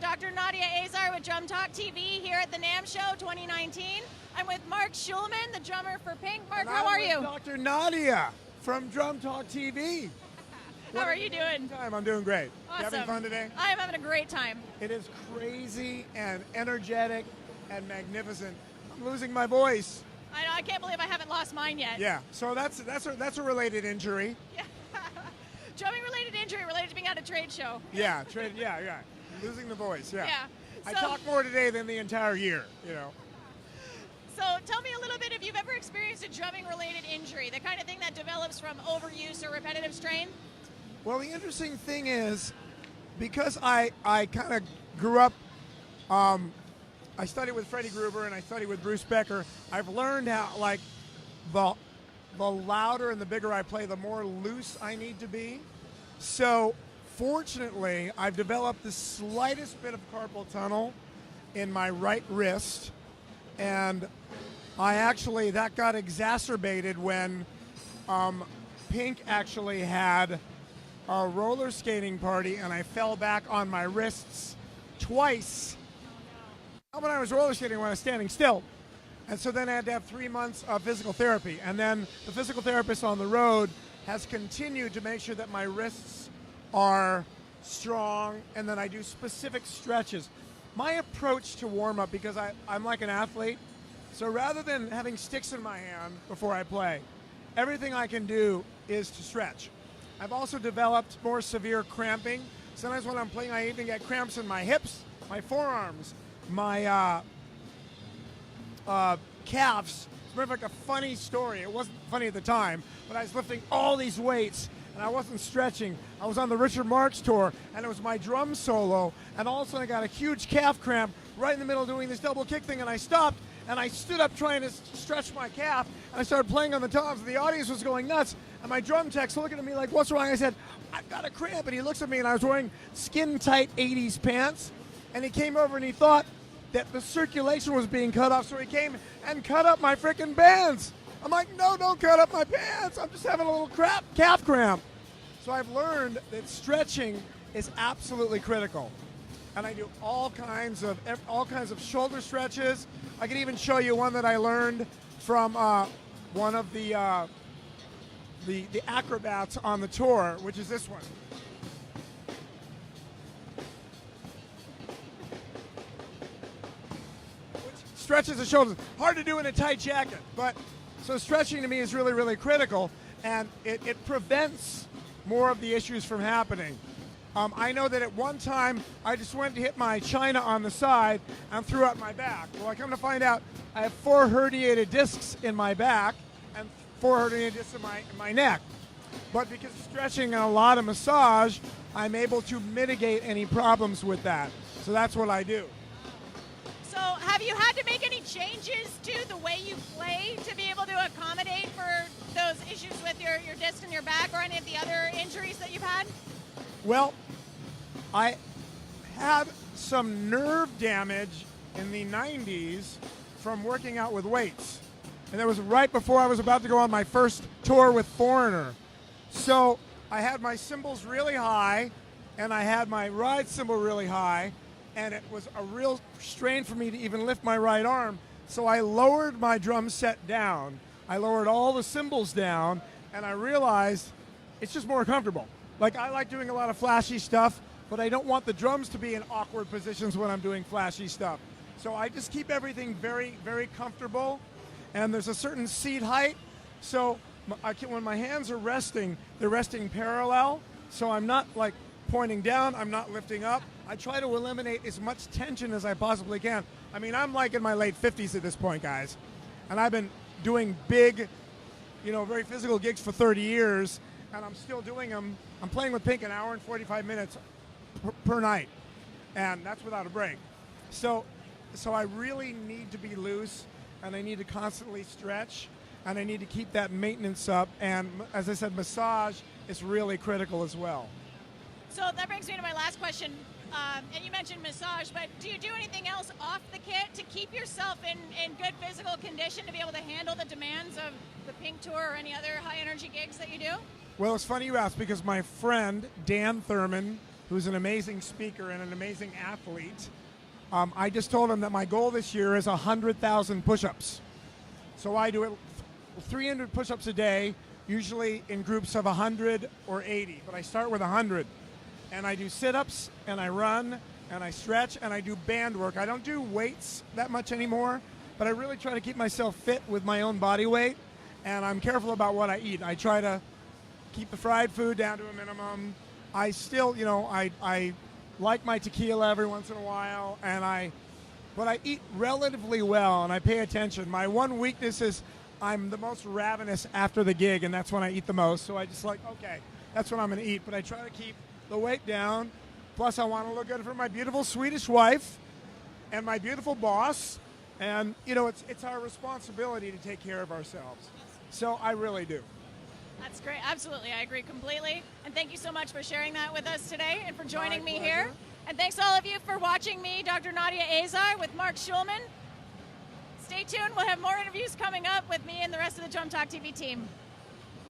Dr. Nadia Azar with Drum Talk TV here at the NAMM Show 2019. I'm with Mark Schulman, the drummer for Pink. Mark, how are you? Dr. Nadia from Drum Talk TV. How are you doing? I'm doing great. Awesome. You having fun today? I'm having a great time. It is crazy and energetic and magnificent. I'm losing my voice. I know, I can't believe I haven't lost mine yet. Yeah, so that's a related injury. Yeah. Drumming related injury related to being at a trade show. Yeah, yeah. Losing the voice, yeah. Yeah. I talk more today than the entire year, So tell me a little bit if you've ever experienced a drumming related injury, the kind of thing that develops from overuse or repetitive strain. Well, the interesting thing is, because I kind of grew up, I studied with Freddie Gruber and I studied with Bruce Becker. I've learned how, like, the louder and the bigger I play, the more loose I need to be. So, fortunately, I've developed the slightest bit of carpal tunnel in my right wrist, and that got exacerbated when Pink actually had a roller skating party, and I fell back on my wrists twice. Not when I was roller skating, when I was standing still. And so then I had to have 3 months of physical therapy. And then the physical therapist on the road has continued to make sure that my wrists are strong, and then I do specific stretches. My approach to warm-up, because I'm like an athlete, so rather than having sticks in my hand before I play, everything I can do is to stretch. I've also developed more severe cramping. Sometimes when I'm playing, I even get cramps in my hips, my forearms, my calves. It's more like a funny story. It wasn't funny at the time, but I was lifting all these weights and I wasn't stretching. I was on the Richard Marx tour and it was my drum solo, and all of a sudden I got a huge calf cramp right in the middle doing this double kick thing, and I stopped and I stood up trying to stretch my calf, and I started playing on the toms, and the audience was going nuts, and my drum tech's looking at me like, what's wrong? I said, I've got a cramp, and he looks at me, and I was wearing skin-tight 80s pants, and he came over and he thought that the circulation was being cut off, so he came and cut up my freaking bands. I'm like, no, don't cut up my pants. I'm just having a little calf cramp. So I've learned that stretching is absolutely critical. And I do all kinds of shoulder stretches. I can even show you one that I learned from one of the acrobats on the tour, which is this one. Which stretches the shoulders. Hard to do in a tight jacket, but so stretching to me is really, really critical, and it prevents more of the issues from happening. I know that at one time I just went to hit my china on the side and threw out my back. Well, I come to find out I have 4 herniated discs in my back and 4 herniated discs in my neck. But because of stretching and a lot of massage, I'm able to mitigate any problems with that. So that's what I do. So have you had to make any changes to the way you play to be able to accommodate for those issues with your disc in your back or any of the other injuries that you've had? Well, I had some nerve damage in the 90s from working out with weights. And that was right before I was about to go on my first tour with Foreigner. So I had my cymbals really high, and I had my ride cymbal really high, and it was a real strain for me to even lift my right arm. So I lowered my drum set down. I lowered all the cymbals down, and I realized it's just more comfortable. Like, I like doing a lot of flashy stuff, but I don't want the drums to be in awkward positions when I'm doing flashy stuff. So I just keep everything very, very comfortable, and there's a certain seat height. So when my hands are resting, they're resting parallel, so I'm not like pointing down, I'm not lifting up. I try to eliminate as much tension as I possibly can. I mean, I'm like in my late 50s at this point, guys, and I've been doing big, very physical gigs for 30 years, and I'm still doing them. I'm playing with Pink an hour and 45 minutes per night, and that's without a break. So I really need to be loose, and I need to constantly stretch, and I need to keep that maintenance up. And as I said, massage is really critical as well. So that brings me to my last question. And you mentioned massage, but do you do anything else off the kit to keep yourself in good physical condition to be able to handle the demands of the Pink Tour or any other high energy gigs that you do? Well, it's funny you ask, because my friend Dan Thurman who's an amazing speaker and an amazing athlete. I just told him that my goal this year is 100,000 push-ups. So I do it 300 push-ups a day, usually in groups of 100 or 80. But I start with 100. And I do sit-ups, and I run, and I stretch, and I do band work. I don't do weights that much anymore, but I really try to keep myself fit with my own body weight. And I'm careful about what I eat. I try to keep the fried food down to a minimum. I still, I like my tequila every once in a while, but I eat relatively well, and I pay attention. My one weakness is I'm the most ravenous after the gig, and that's when I eat the most. So I just okay, that's what I'm going to eat. But I try to keep the weight down. Plus, I want to look good for my beautiful Swedish wife and my beautiful boss. And, it's our responsibility to take care of ourselves. So I really do. That's great. Absolutely. I agree completely. And thank you so much for sharing that with us today and for joining My me pleasure. here. And thanks to all of you for watching me, Dr. Nadia Azar, with Mark Schulman. Stay tuned. We'll have more interviews coming up with me and the rest of the Drum Talk TV team.